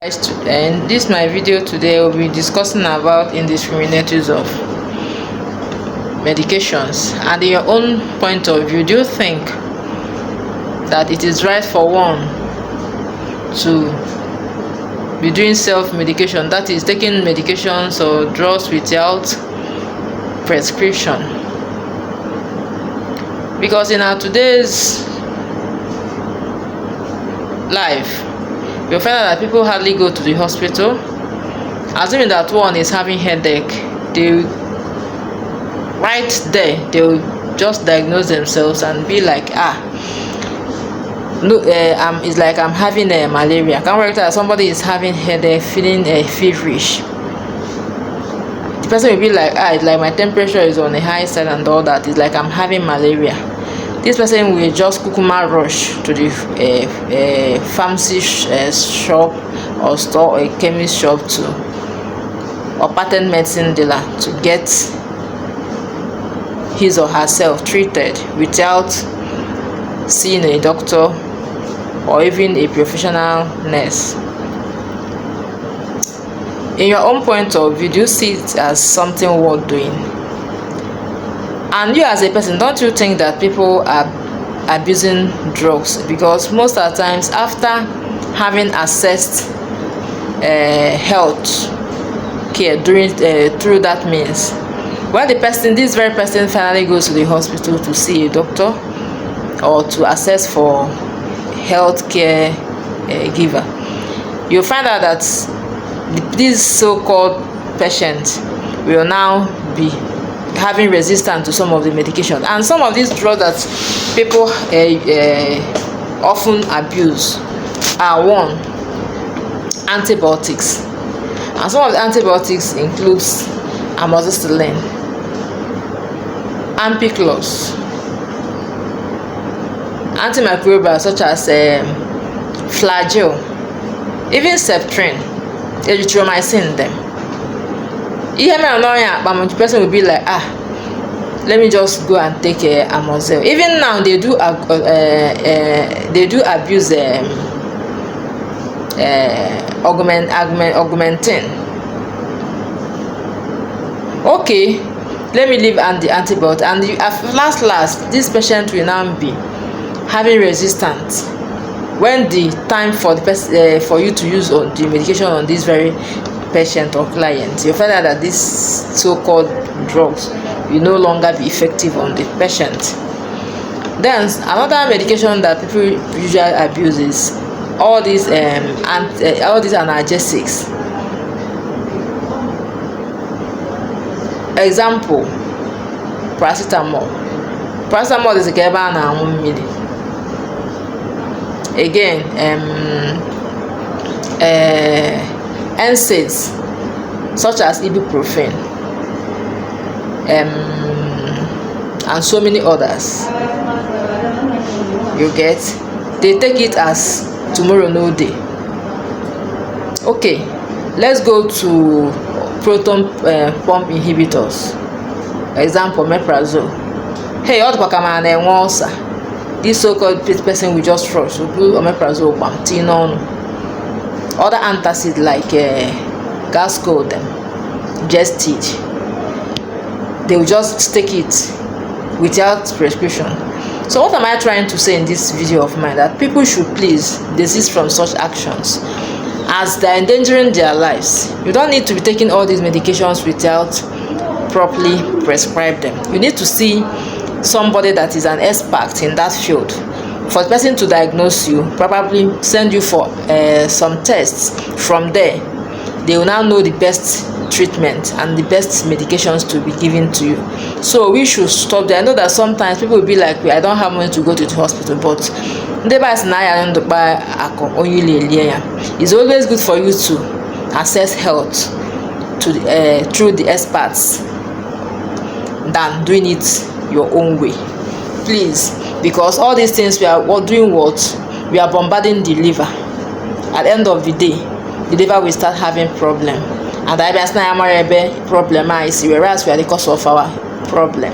In this my video today, we'll be discussing about indiscriminate use of medications. And in your own point of view, do you think that it is right for one to be doing self-medication, that is taking medications or drugs without prescription? Because in our today's life, you'll find out that people hardly go to the hospital. Assuming that one is having headache, they right there they'll just diagnose themselves and be like, no, it's like I'm having a malaria. Can't work that somebody is having headache, feeling feverish. The person will be like, it's like my temperature is on the high side and all that. It's like I'm having malaria. This person will just kukuma rush to the pharmacy shop or store or a chemist shop or patent medicine dealer to get his or herself treated without seeing a doctor or even a professional nurse. In your own point of view, do you see it as something worth doing? And you as a person, don't you think that people are abusing drugs? Because most of the times, after having assessed health care through that means, when this very person finally goes to the hospital to see a doctor or to assess for health care giver, you'll find out that this so-called patient will now be having resistance to some of the medication. And some of these drugs that people often abuse are one, antibiotics. And some of the antibiotics includes amoxicillin, ampiclox, antimicrobials such as flagyl, even septrin, erythromycin them. The person will be like, let me just go and take amoxicillin. Even now they do abuse augmentin. Okay, let me leave and the antibiotic, and last this patient will now be having resistance when the time for the for you to use the medication on this very patient or client. You find out that these so-called drugs will no longer be effective on the patient. Then another medication that people usually abuse is all these analgesics. Example, paracetamol. Paracetamol is a gaba na mmiri. Again, NSAIDs such as ibuprofen, and so many others. You get, they take it as tomorrow no day. Okay, let's go to proton pump inhibitors. Example, meprazole. Hey, what ulcer? This so-called person will just rush to do omeprazole on. Other antacids like Gascol, Gestid, they will just take it without prescription. So what am I trying to say in this video of mine? That people should please desist from such actions, as they are endangering their lives. You don't need to be taking all these medications without properly prescribe them. You need to see somebody that is an expert in that field for the person to diagnose you, probably send you for some tests. From there, they will now know the best treatment and the best medications to be given to you. So we should stop there. I know that sometimes people will be like, I don't have money to go to the hospital, but it's always good for you to assess health through the experts than doing it your own way. Please, because all these things we are doing, we are bombarding the liver. At the end of the day, the liver will start having problem, and the problem is, whereas we are the cause of our problem.